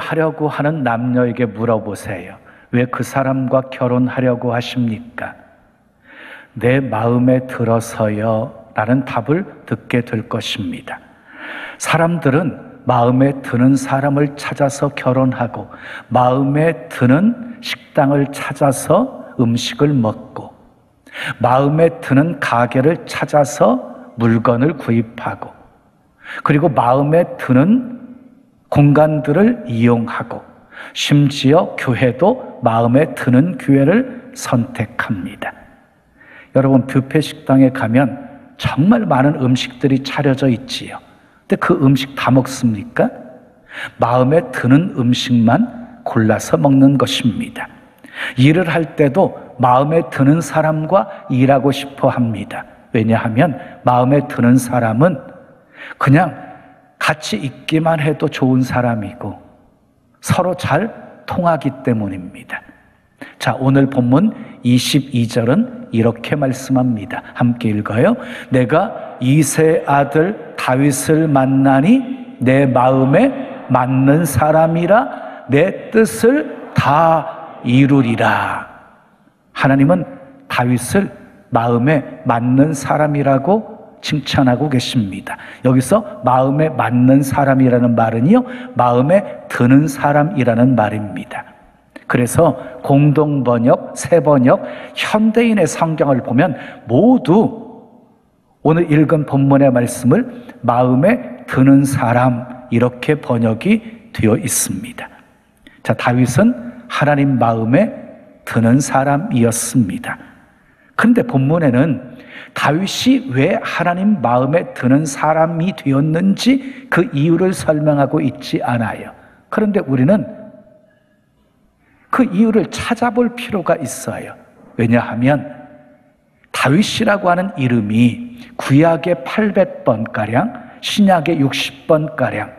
결혼하려고 하는 남녀에게 물어보세요. 왜 그 사람과 결혼하려고 하십니까? 내 마음에 들어서요 라는 답을 듣게 될 것입니다. 사람들은 마음에 드는 사람을 찾아서 결혼하고 마음에 드는 식당을 찾아서 음식을 먹고 마음에 드는 가게를 찾아서 물건을 구입하고 그리고 마음에 드는 공간들을 이용하고 심지어 교회도 마음에 드는 교회를 선택합니다. 여러분, 뷔페 식당에 가면 정말 많은 음식들이 차려져 있지요. 근데 그 음식 다 먹습니까? 마음에 드는 음식만 골라서 먹는 것입니다. 일을 할 때도 마음에 드는 사람과 일하고 싶어 합니다. 왜냐하면 마음에 드는 사람은 그냥 같이 있기만 해도 좋은 사람이고 서로 잘 통하기 때문입니다. 자, 오늘 본문 22절은 이렇게 말씀합니다. 함께 읽어요. 내가 이새의 아들 다윗을 만나니 내 마음에 맞는 사람이라 내 뜻을 다 이루리라. 하나님은 다윗을 마음에 맞는 사람이라고 칭찬하고 계십니다. 여기서 마음에 맞는 사람이라는 말은요, 마음에 드는 사람이라는 말입니다. 그래서 공동번역, 새번역, 현대인의 성경을 보면 모두 오늘 읽은 본문의 말씀을 마음에 드는 사람 이렇게 번역이 되어 있습니다. 자, 다윗은 하나님 마음에 드는 사람이었습니다. 그런데 본문에는 다윗이 왜 하나님 마음에 드는 사람이 되었는지 그 이유를 설명하고 있지 않아요. 그런데 우리는 그 이유를 찾아볼 필요가 있어요. 왜냐하면 다윗이라고 하는 이름이 구약의 800번가량, 신약의 60번가량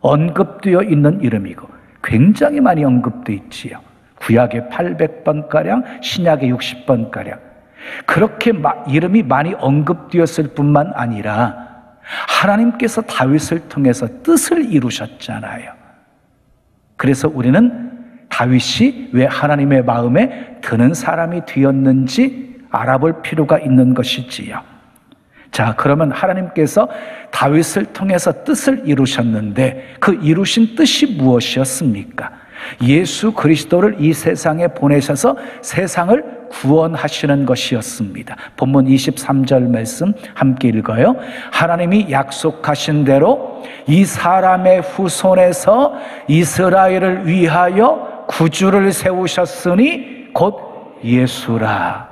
언급되어 있는 이름이고 굉장히 많이 언급되어 있지요. 구약의 800번가량, 신약의 60번가량. 그렇게 이름이 많이 언급되었을 뿐만 아니라 하나님께서 다윗을 통해서 뜻을 이루셨잖아요. 그래서 우리는 다윗이 왜 하나님의 마음에 드는 사람이 되었는지 알아볼 필요가 있는 것이지요. 자, 그러면 하나님께서 다윗을 통해서 뜻을 이루셨는데 그 이루신 뜻이 무엇이었습니까? 예수 그리스도를 이 세상에 보내셔서 세상을 구원하시는 것이었습니다. 본문 23절 말씀 함께 읽어요. 하나님이 약속하신 대로 이 사람의 후손에서 이스라엘을 위하여 구주를 세우셨으니 곧 예수라.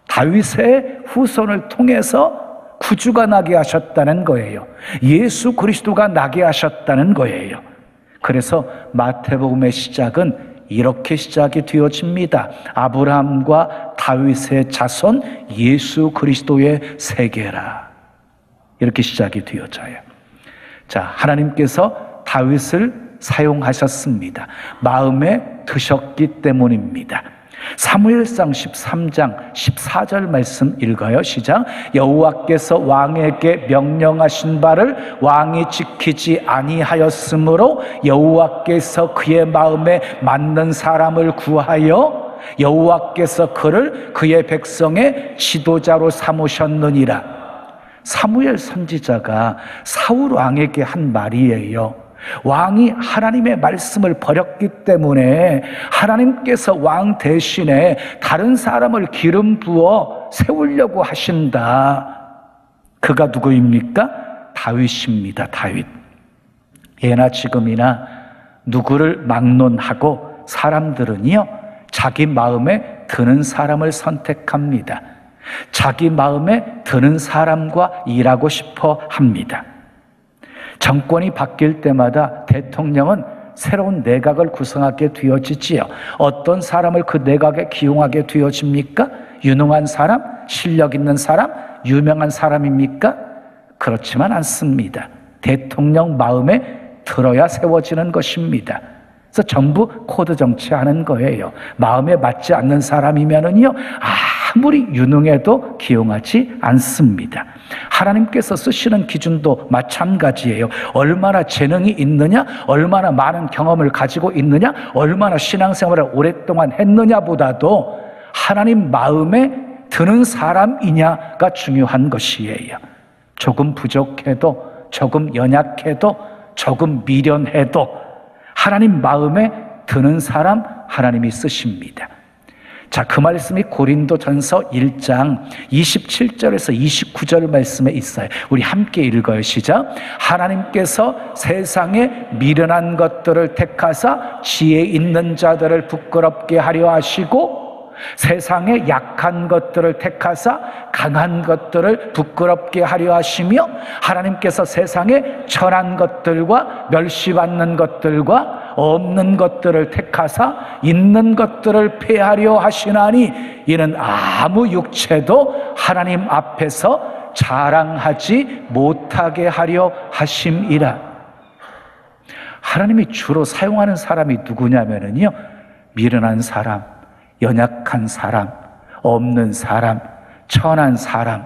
다윗의 후손을 통해서 구주가 나게 하셨다는 거예요. 예수 그리스도가 나게 하셨다는 거예요. 그래서 마태복음의 시작은 이렇게 시작이 되어집니다. 아브라함과 다윗의 자손 예수 그리스도의 세계라. 이렇게 시작이 되어져요. 자, 하나님께서 다윗을 사용하셨습니다. 마음에 드셨기 때문입니다. 사무엘상 13장 14절 말씀 읽어요. 시작. 여호와께서 왕에게 명령하신 바를 왕이 지키지 아니하였으므로 여호와께서 그의 마음에 맞는 사람을 구하여 여호와께서 그를 그의 백성의 지도자로 삼으셨느니라. 사무엘 선지자가 사울 왕에게 한 말이에요. 왕이 하나님의 말씀을 버렸기 때문에 하나님께서 왕 대신에 다른 사람을 기름 부어 세우려고 하신다. 그가 누구입니까? 다윗입니다. 다윗. 예나 지금이나 누구를 막론하고 사람들은요, 자기 마음에 드는 사람을 선택합니다. 자기 마음에 드는 사람과 일하고 싶어 합니다. 정권이 바뀔 때마다 대통령은 새로운 내각을 구성하게 되어지지요. 어떤 사람을 그 내각에 기용하게 되어집니까? 유능한 사람, 실력 있는 사람, 유명한 사람입니까? 그렇지만 않습니다. 대통령 마음에 들어야 세워지는 것입니다. 그래서 전부 코드 정치하는 거예요. 마음에 맞지 않는 사람이면은요, 아무리 유능해도 기용하지 않습니다. 하나님께서 쓰시는 기준도 마찬가지예요. 얼마나 재능이 있느냐, 얼마나 많은 경험을 가지고 있느냐, 얼마나 신앙생활을 오랫동안 했느냐보다도 하나님 마음에 드는 사람이냐가 중요한 것이에요. 조금 부족해도, 조금 연약해도, 조금 미련해도 하나님 마음에 드는 사람 하나님이 쓰십니다. 자, 그 말씀이 고린도전서 1장 27절에서 29절 말씀에 있어요. 우리 함께 읽어요. 시작. 하나님께서 세상에 미련한 것들을 택하사 지혜 있는 자들을 부끄럽게 하려 하시고 세상에 약한 것들을 택하사 강한 것들을 부끄럽게 하려 하시며 하나님께서 세상에 천한 것들과 멸시받는 것들과 없는 것들을 택하사 있는 것들을 폐하려 하시나니 이는 아무 육체도 하나님 앞에서 자랑하지 못하게 하려 하심이라. 하나님이 주로 사용하는 사람이 누구냐면요, 미련한 사람, 연약한 사람, 없는 사람, 천한 사람,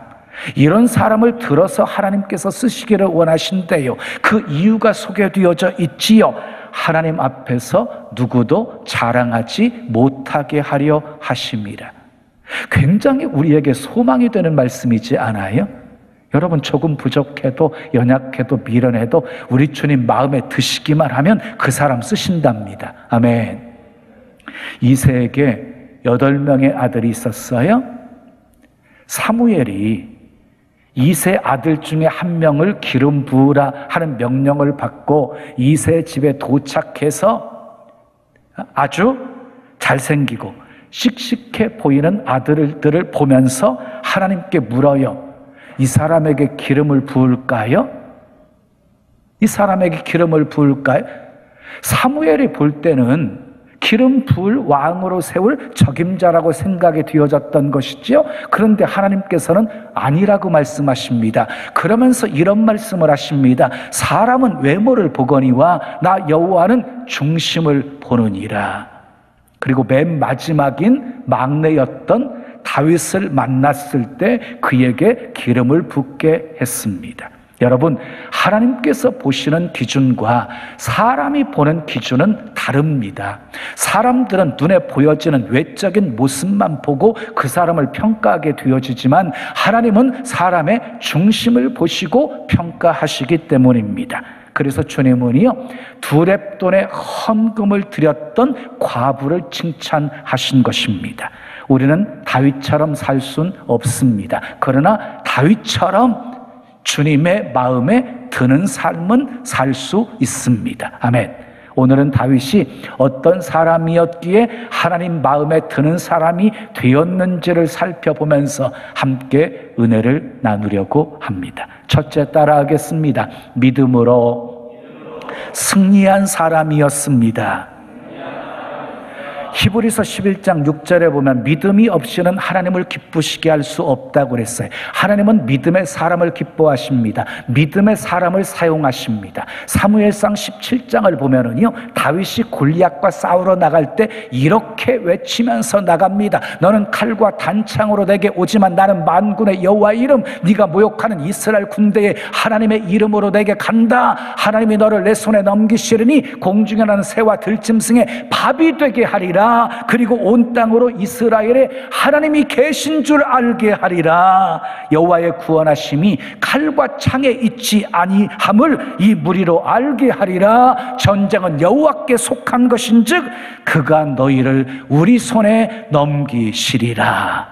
이런 사람을 들어서 하나님께서 쓰시기를 원하신대요. 그 이유가 소개되어져 있지요. 하나님 앞에서 누구도 자랑하지 못하게 하려 하심이라. 굉장히 우리에게 소망이 되는 말씀이지 않아요? 여러분, 조금 부족해도 연약해도 미련해도 우리 주님 마음에 드시기만 하면 그 사람 쓰신답니다. 아멘. 이새에게 8명의 아들이 있었어요. 사무엘이 이새 아들 중에 한 명을 기름 부으라 하는 명령을 받고 이새 집에 도착해서 아주 잘생기고 씩씩해 보이는 아들들을 보면서 하나님께 물어요. 이 사람에게 기름을 부을까요? 이 사람에게 기름을 부을까요? 사무엘이 볼 때는 기름 부을 왕으로 세울 적임자라고 생각이 되어졌던 것이지요. 그런데 하나님께서는 아니라고 말씀하십니다. 그러면서 이런 말씀을 하십니다. 사람은 외모를 보거니와 나 여호와는 중심을 보느니라. 그리고 맨 마지막인 막내였던 다윗을 만났을 때 그에게 기름을 붓게 했습니다. 여러분, 하나님께서 보시는 기준과 사람이 보는 기준은 다릅니다. 사람들은 눈에 보여지는 외적인 모습만 보고 그 사람을 평가하게 되어지지만 하나님은 사람의 중심을 보시고 평가하시기 때문입니다. 그래서 주님은요, 2렙돈의 헌금을 드렸던 과부를 칭찬하신 것입니다. 우리는 다윗처럼 살 수는 없습니다. 그러나 다윗처럼 주님의 마음에 드는 삶은 살 수 있습니다. 아멘. 오늘은 다윗이 어떤 사람이었기에 하나님 마음에 드는 사람이 되었는지를 살펴보면서 함께 은혜를 나누려고 합니다. 첫째, 따라하겠습니다. 믿음으로 승리한 사람이었습니다. 히브리서 11장 6절에 보면 믿음이 없이는 하나님을 기쁘시게 할 수 없다고 그랬어요. 하나님은 믿음의 사람을 기뻐하십니다. 믿음의 사람을 사용하십니다. 사무엘상 17장을 보면은요, 다윗이 골리앗과 싸우러 나갈 때 이렇게 외치면서 나갑니다. 너는 칼과 단창으로 내게 오지만 나는 만군의 여호와의 이름, 네가 모욕하는 이스라엘 군대의 하나님의 이름으로 내게 간다. 하나님이 너를 내 손에 넘기시리니 공중에 나는 새와 들짐승의 밥이 되게 하리라. 그리고 온 땅으로 이스라엘에 하나님이 계신 줄 알게 하리라. 여호와의 구원하심이 칼과 창에 있지 아니함을 이 무리로 알게 하리라. 전쟁은 여호와께 속한 것인즉 그가 너희를 우리 손에 넘기시리라.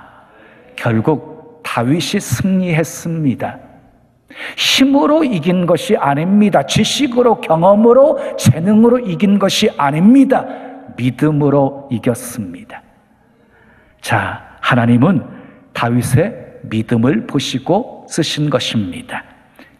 결국 다윗이 승리했습니다. 힘으로 이긴 것이 아닙니다. 지식으로, 경험으로, 재능으로 이긴 것이 아닙니다. 믿음으로 이겼습니다. 자, 하나님은 다윗의 믿음을 보시고 쓰신 것입니다.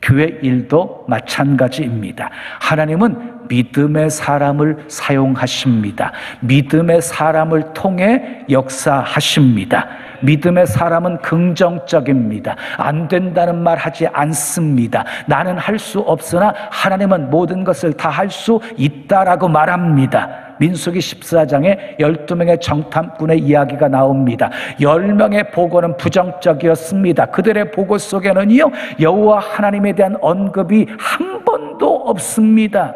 교회 일도 마찬가지입니다. 하나님은 믿음의 사람을 사용하십니다. 믿음의 사람을 통해 역사하십니다. 믿음의 사람은 긍정적입니다. 안 된다는 말 하지 않습니다. 나는 할 수 없으나 하나님은 모든 것을 다 할 수 있다라고 말합니다. 민수기 14장에 12명의 정탐꾼의 이야기가 나옵니다. 10명의 보고는 부정적이었습니다. 그들의 보고 속에는요, 여호와 하나님에 대한 언급이 한 번도 없습니다.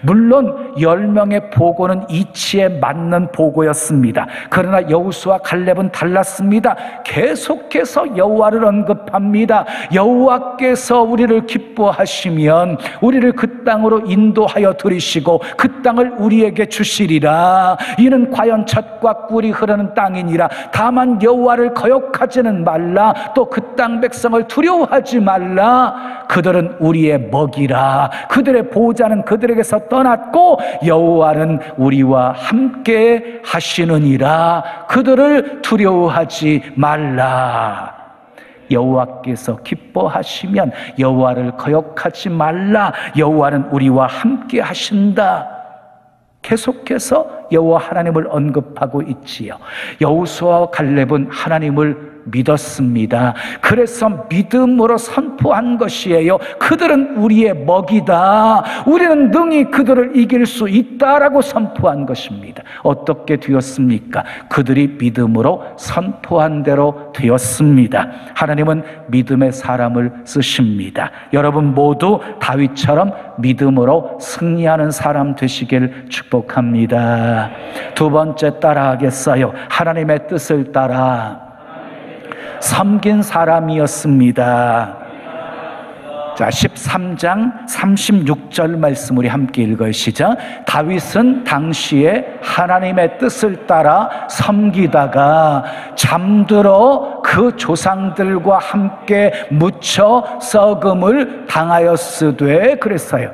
물론 10명의 보고는 이치에 맞는 보고였습니다. 그러나 여호수아 갈렙은 달랐습니다. 계속해서 여호와를 언급합니다. 여호와께서 우리를 기뻐하시면 우리를 그 땅으로 인도하여 들이시고 그 땅을 우리에게 주시리라. 이는 과연 젖과 꿀이 흐르는 땅이니라. 다만 여호와를 거역하지는 말라. 또 그 땅 백성을 두려워하지 말라. 그들은 우리의 먹이라. 그들의 보호자는 그들에게서 떠났고 여호와는 우리와 함께 하시느니라. 그들을 두려워하지 말라. 여호와께서 기뻐하시면 여호와를 거역하지 말라. 여호와는 우리와 함께 하신다. 계속해서 여호와 하나님을 언급하고 있지요. 여호수아와 갈렙은 하나님을 믿었습니다. 그래서 믿음으로 선포한 것이에요. 그들은 우리의 먹이다. 우리는 능히 그들을 이길 수 있다라고 선포한 것입니다. 어떻게 되었습니까? 그들이 믿음으로 선포한 대로 되었습니다. 하나님은 믿음의 사람을 쓰십니다. 여러분 모두 다윗처럼 믿음으로 승리하는 사람 되시길 축복합니다. 두 번째 따라하겠어요. 하나님의 뜻을 따라 섬긴 사람이었습니다. 자, 13장 36절 말씀 우리 함께 읽으시죠. 다윗은 당시에 하나님의 뜻을 따라 섬기다가 잠들어 그 조상들과 함께 묻혀 썩음을 당하였으되 그랬어요.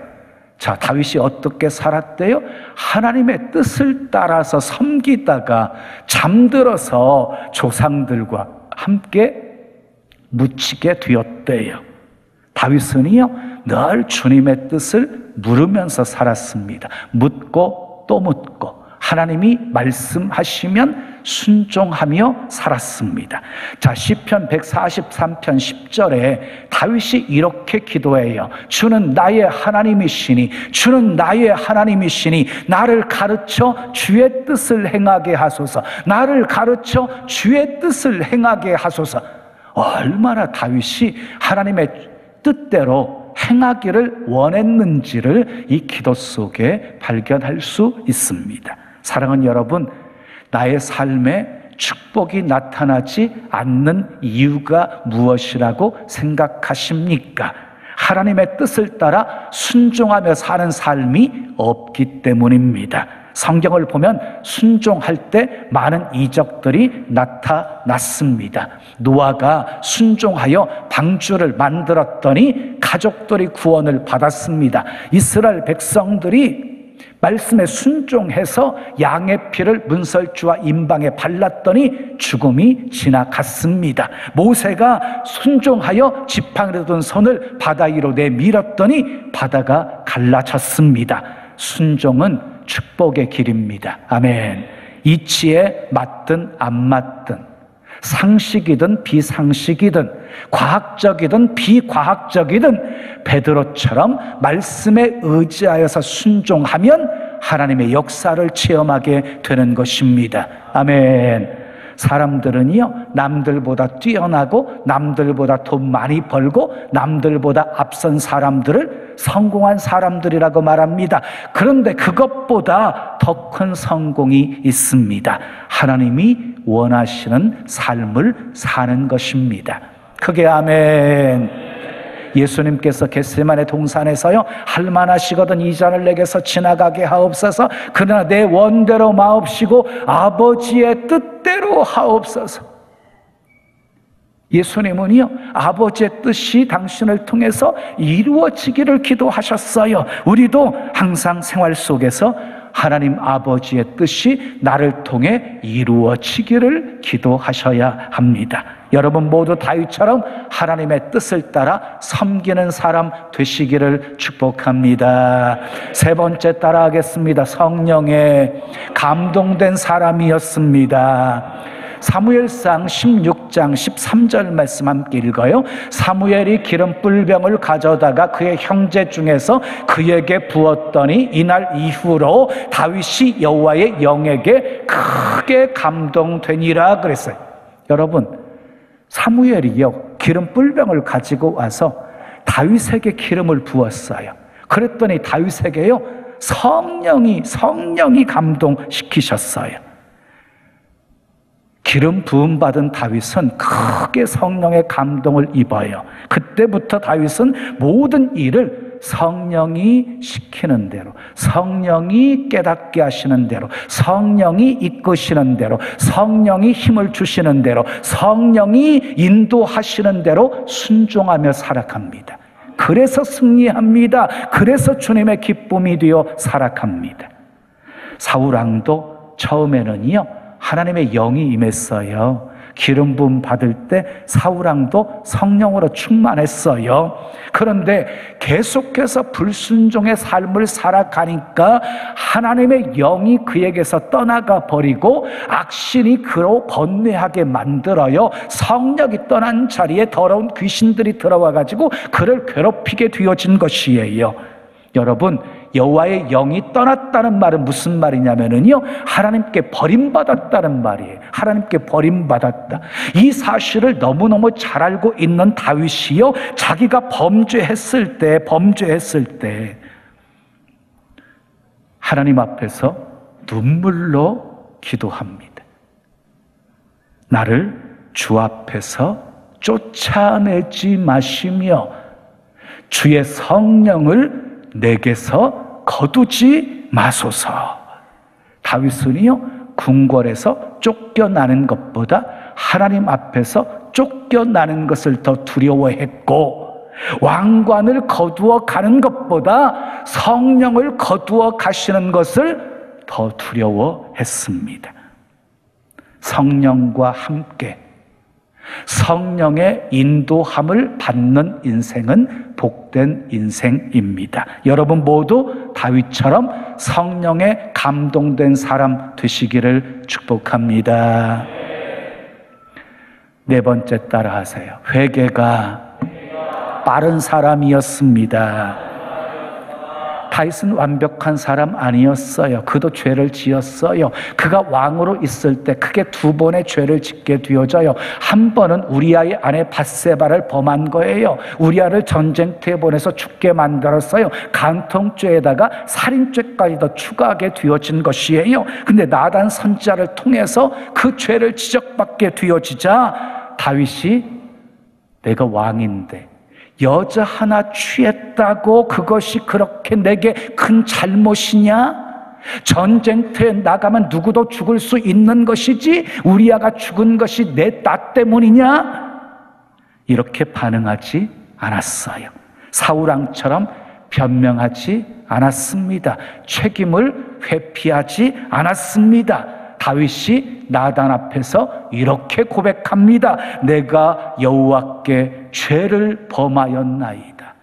자, 다윗이 어떻게 살았대요? 하나님의 뜻을 따라서 섬기다가 잠들어서 조상들과 함께 묻히게 되었대요. 다윗은요, 늘 주님의 뜻을 물으면서 살았습니다. 묻고 또 묻고 하나님이 말씀하시면 순종하며 살았습니다. 자, 시편 143편 10절에 다윗이 이렇게 기도해요. 주는 나의 하나님이시니 주는 나의 하나님이시니 나를 가르쳐 주의 뜻을 행하게 하소서. 나를 가르쳐 주의 뜻을 행하게 하소서. 얼마나 다윗이 하나님의 뜻대로 행하기를 원했는지를 이 기도 속에 발견할 수 있습니다. 사랑하는 여러분, 나의 삶에 축복이 나타나지 않는 이유가 무엇이라고 생각하십니까? 하나님의 뜻을 따라 순종하며 사는 삶이 없기 때문입니다. 성경을 보면 순종할 때 많은 이적들이 나타났습니다. 노아가 순종하여 방주를 만들었더니 가족들이 구원을 받았습니다. 이스라엘 백성들이 말씀에 순종해서 양의 피를 문설주와 임방에 발랐더니 죽음이 지나갔습니다. 모세가 순종하여 지팡이로 든 손을 바다 위로 내밀었더니 바다가 갈라졌습니다. 순종은 축복의 길입니다. 아멘. 이치에 맞든 안 맞든, 상식이든 비상식이든, 과학적이든 비과학적이든 베드로처럼 말씀에 의지하여서 순종하면 하나님의 역사를 체험하게 되는 것입니다. 아멘. 사람들은요, 남들보다 뛰어나고 남들보다 돈 많이 벌고 남들보다 앞선 사람들을 성공한 사람들이라고 말합니다. 그런데 그것보다 더 큰 성공이 있습니다. 하나님이 원하시는 삶을 사는 것입니다. 크게 아멘. 예수님께서 겟세마네 동산에서요, 할만하시거든 이 잔을 내게서 지나가게 하옵소서. 그러나 내 원대로 마옵시고 아버지의 뜻대로 하옵소서. 예수님은요, 아버지의 뜻이 당신을 통해서 이루어지기를 기도하셨어요. 우리도 항상 생활 속에서 하나님 아버지의 뜻이 나를 통해 이루어지기를 기도하셔야 합니다. 여러분 모두 다윗처럼 하나님의 뜻을 따라 섬기는 사람 되시기를 축복합니다. 세 번째 따라하겠습니다. 성령에 감동된 사람이었습니다. 사무엘상 16장 13절 말씀 함께 읽어요. 사무엘이 기름 뿔병을 가져다가 그의 형제 중에서 그에게 부었더니 이날 이후로 다윗이 여호와의 영에게 크게 감동되니라 그랬어요. 여러분, 사무엘이요 기름 뿔병을 가지고 와서 다윗에게 기름을 부었어요. 그랬더니 다윗에게요 성령이 감동시키셨어요. 기름 부음 받은 다윗은 크게 성령의 감동을 입어요. 그때부터 다윗은 모든 일을 성령이 시키는 대로, 성령이 깨닫게 하시는 대로, 성령이 이끄시는 대로, 성령이 힘을 주시는 대로, 성령이 인도하시는 대로 순종하며 살아갑니다. 그래서 승리합니다. 그래서 주님의 기쁨이 되어 살아갑니다. 사울왕도 처음에는요 하나님의 영이 임했어요. 기름 부음 받을 때 사울왕도 성령으로 충만했어요. 그런데 계속해서 불순종의 삶을 살아가니까 하나님의 영이 그에게서 떠나가 버리고 악신이 그로 번뇌하게 만들어요. 성령이 떠난 자리에 더러운 귀신들이 들어와 가지고 그를 괴롭히게 되어진 것이에요. 여러분, 여호와의 영이 떠났다는 말은 무슨 말이냐면요 하나님께 버림받았다는 말이에요. 하나님께 버림받았다. 이 사실을 너무너무 잘 알고 있는 다윗이요 자기가 범죄했을 때 하나님 앞에서 눈물로 기도합니다. 나를 주 앞에서 쫓아내지 마시며 주의 성령을 내게서 거두지 마소서. 다윗은요 궁궐에서 쫓겨나는 것보다 하나님 앞에서 쫓겨나는 것을 더 두려워했고, 왕관을 거두어 가는 것보다 성령을 거두어 가시는 것을 더 두려워했습니다. 성령과 함께 성령의 인도함을 받는 인생은 복된 인생입니다. 여러분 모두 다윗처럼 성령에 감동된 사람 되시기를 축복합니다. 네 번째 따라하세요. 회개가 빠른 사람이었습니다. 다윗은 완벽한 사람 아니었어요. 그도 죄를 지었어요. 그가 왕으로 있을 때 크게 두 번의 죄를 짓게 되어져요. 한 번은 우리아의 아내 밧세바를 범한 거예요. 우리아를 전쟁터에 보내서 죽게 만들었어요. 간통죄에다가 살인죄까지 더 추가하게 되어진 것이에요. 근데 나단 선지자를 통해서 그 죄를 지적받게 되어지자 다윗이 내가 왕인데 여자 하나 취했다고 그것이 그렇게 내게 큰 잘못이냐? 전쟁터에 나가면 누구도 죽을 수 있는 것이지 우리아가 죽은 것이 내 나 때문이냐? 이렇게 반응하지 않았어요. 사울왕처럼 변명하지 않았습니다. 책임을 회피하지 않았습니다. 다윗이 나단 앞에서 이렇게 고백합니다. 내가 여호와께 죄를 범하였나이다.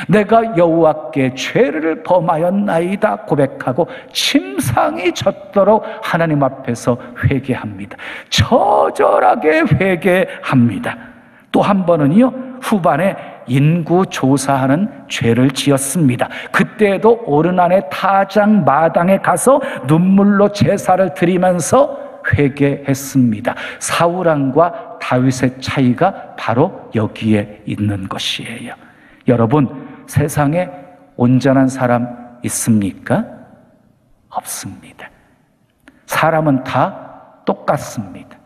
내가 여호와께 죄를 범하였나이다 고백하고 침상이 젖도록 하나님 앞에서 회개합니다. 처절하게 회개합니다. 또 한 번은요 후반에 인구 조사하는 죄를 지었습니다. 그때에도 오르난의 타작 마당에 가서 눈물로 제사를 드리면서 회개했습니다. 사울왕과 다윗의 차이가 바로 여기에 있는 것이에요. 여러분, 세상에 온전한 사람 있습니까? 없습니다. 사람은 다 똑같습니다.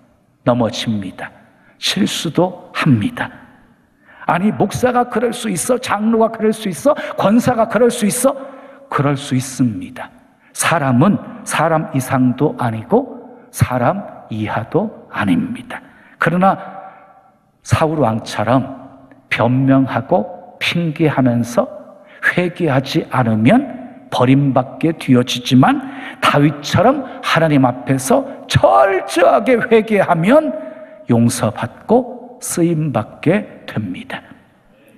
넘어집니다. 실수도 합니다. 아니, 목사가 그럴 수 있어? 장로가 그럴 수 있어? 권사가 그럴 수 있어? 그럴 수 있습니다. 사람은 사람 이상도 아니고 사람 이하도 아닙니다. 그러나 사울 왕처럼 변명하고 핑계하면서 회개하지 않으면 버림받게 되어지지만 다윗처럼 하나님 앞에서 철저하게 회개하면 용서받고 쓰임받게 됩니다.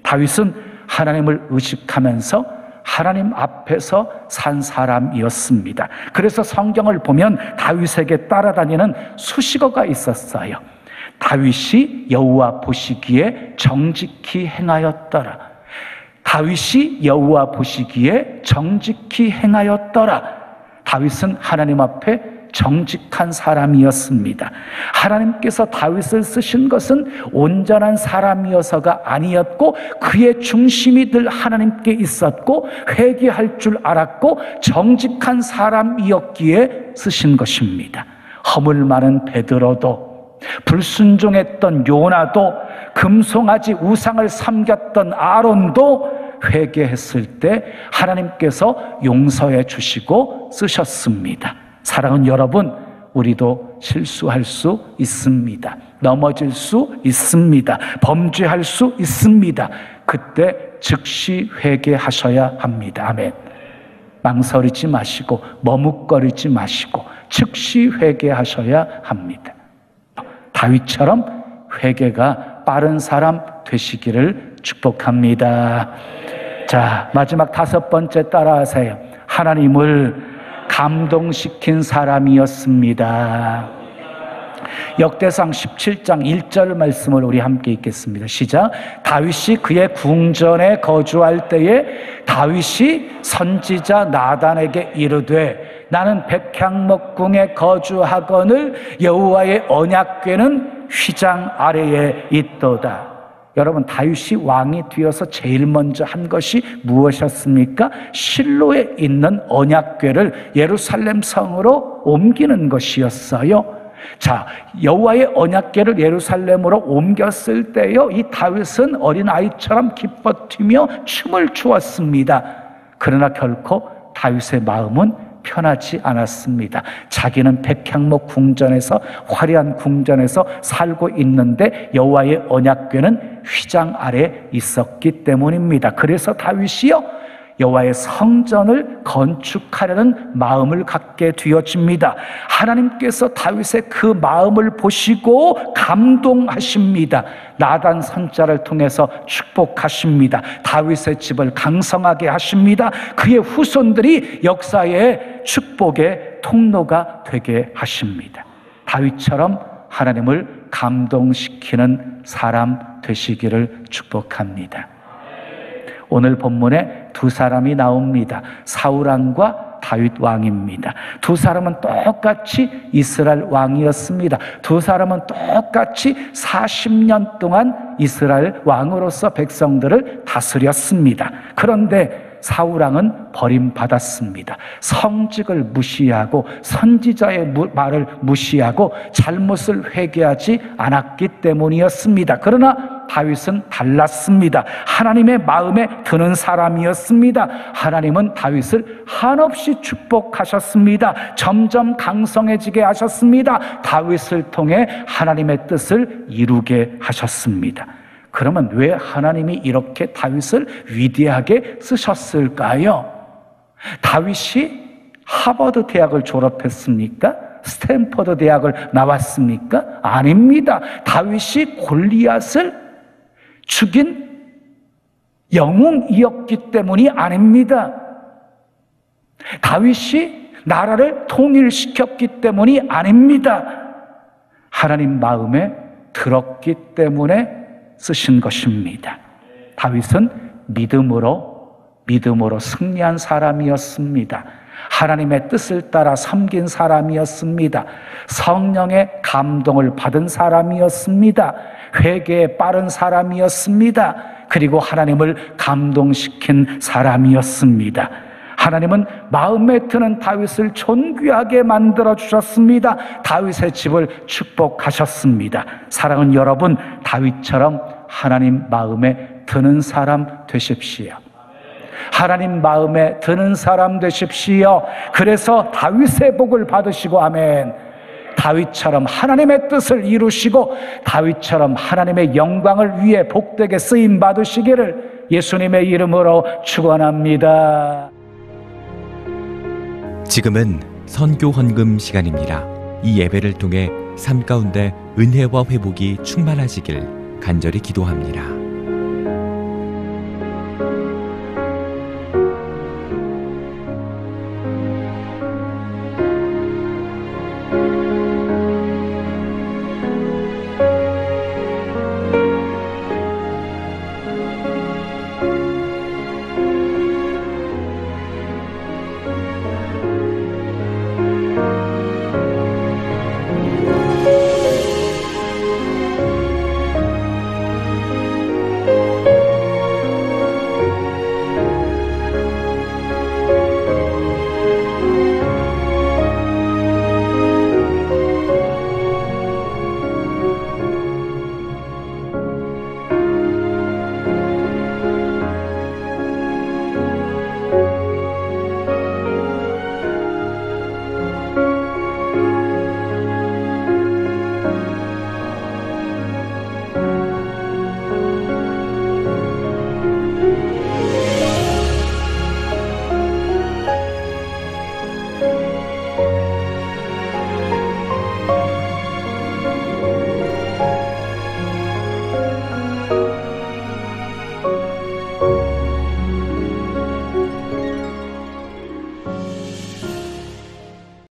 다윗은 하나님을 의식하면서 하나님 앞에서 산 사람이었습니다. 그래서 성경을 보면 다윗에게 따라다니는 수식어가 있었어요. 다윗이 여호와 보시기에 정직히 행하였더라. 다윗이 여호와 보시기에 정직히 행하였더라. 다윗은 하나님 앞에 정직한 사람이었습니다. 하나님께서 다윗을 쓰신 것은 온전한 사람이어서가 아니었고, 그의 중심이 늘 하나님께 있었고 회개할 줄 알았고 정직한 사람이었기에 쓰신 것입니다. 허물 많은 베드로도, 불순종했던 요나도, 금송아지 우상을 섬겼던 아론도 회개했을 때 하나님께서 용서해 주시고 쓰셨습니다. 사랑하는 여러분, 우리도 실수할 수 있습니다. 넘어질 수 있습니다. 범죄할 수 있습니다. 그때 즉시 회개하셔야 합니다. 아멘. 망설이지 마시고 머뭇거리지 마시고 즉시 회개하셔야 합니다. 다윗처럼 회개가 빠른 사람 되시기를 축복합니다. 자, 마지막 5번째 따라하세요. 하나님을 감동시킨 사람이었습니다. 역대상 17장 1절 말씀을 우리 함께 읽겠습니다. 시작. 다윗이 그의 궁전에 거주할 때에 다윗이 선지자 나단에게 이르되 나는 백향목궁에 거주하거늘 여호와의 언약궤는 휘장 아래에 있도다. 여러분, 다윗이 왕이 되어서 제일 먼저 한 것이 무엇이었습니까? 실로에 있는 언약궤를 예루살렘 성으로 옮기는 것이었어요. 자, 여호와의 언약궤를 예루살렘으로 옮겼을 때요, 이 다윗은 어린아이처럼 기뻐 뛰며 춤을 추었습니다. 그러나 결코 다윗의 마음은 편하지 않았습니다. 자기는 백향목 궁전에서, 화려한 궁전에서 살고 있는데 여호와의 언약궤는 휘장 아래 있었기 때문입니다. 그래서 다윗이요, 여호와의 성전을 건축하려는 마음을 갖게 되어집니다. 하나님께서 다윗의 그 마음을 보시고 감동하십니다. 나단 선자를 통해서 축복하십니다. 다윗의 집을 강성하게 하십니다. 그의 후손들이 역사의 축복의 통로가 되게 하십니다. 다윗처럼 하나님을 감동시키는 사람 되시기를 축복합니다. 오늘 본문에 두 사람이 나옵니다. 사울 왕과 다윗 왕입니다. 두 사람은 똑같이 이스라엘 왕이었습니다. 두 사람은 똑같이 40년 동안 이스라엘 왕으로서 백성들을 다스렸습니다. 그런데 사울 왕은 버림받았습니다. 성직을 무시하고 선지자의 말을 무시하고 잘못을 회개하지 않았기 때문이었습니다. 그러나 다윗은 달랐습니다. 하나님의 마음에 드는 사람이었습니다. 하나님은 다윗을 한없이 축복하셨습니다. 점점 강성해지게 하셨습니다. 다윗을 통해 하나님의 뜻을 이루게 하셨습니다. 그러면 왜 하나님이 이렇게 다윗을 위대하게 쓰셨을까요? 다윗이 하버드 대학을 졸업했습니까? 스탠퍼드 대학을 나왔습니까? 아닙니다. 다윗이 골리앗을 죽인 영웅이었기 때문이 아닙니다. 다윗이 나라를 통일시켰기 때문이 아닙니다. 하나님 마음에 들었기 때문에 쓰신 것입니다. 다윗은 믿음으로 승리한 사람이었습니다. 하나님의 뜻을 따라 섬긴 사람이었습니다. 성령의 감동을 받은 사람이었습니다. 회개에 빠른 사람이었습니다. 그리고 하나님을 감동시킨 사람이었습니다. 하나님은 마음에 드는 다윗을 존귀하게 만들어 주셨습니다. 다윗의 집을 축복하셨습니다. 사랑하는 여러분, 다윗처럼 하나님 마음에 드는 사람 되십시오. 하나님 마음에 드는 사람 되십시오. 그래서 다윗의 복을 받으시고, 아멘. 다윗처럼 하나님의 뜻을 이루시고 다윗처럼 하나님의 영광을 위해 복되게 쓰임 받으시기를 예수님의 이름으로 축원합니다. 지금은 선교 헌금 시간입니다. 이 예배를 통해 삶 가운데 은혜와 회복이 충만하시길 간절히 기도합니다.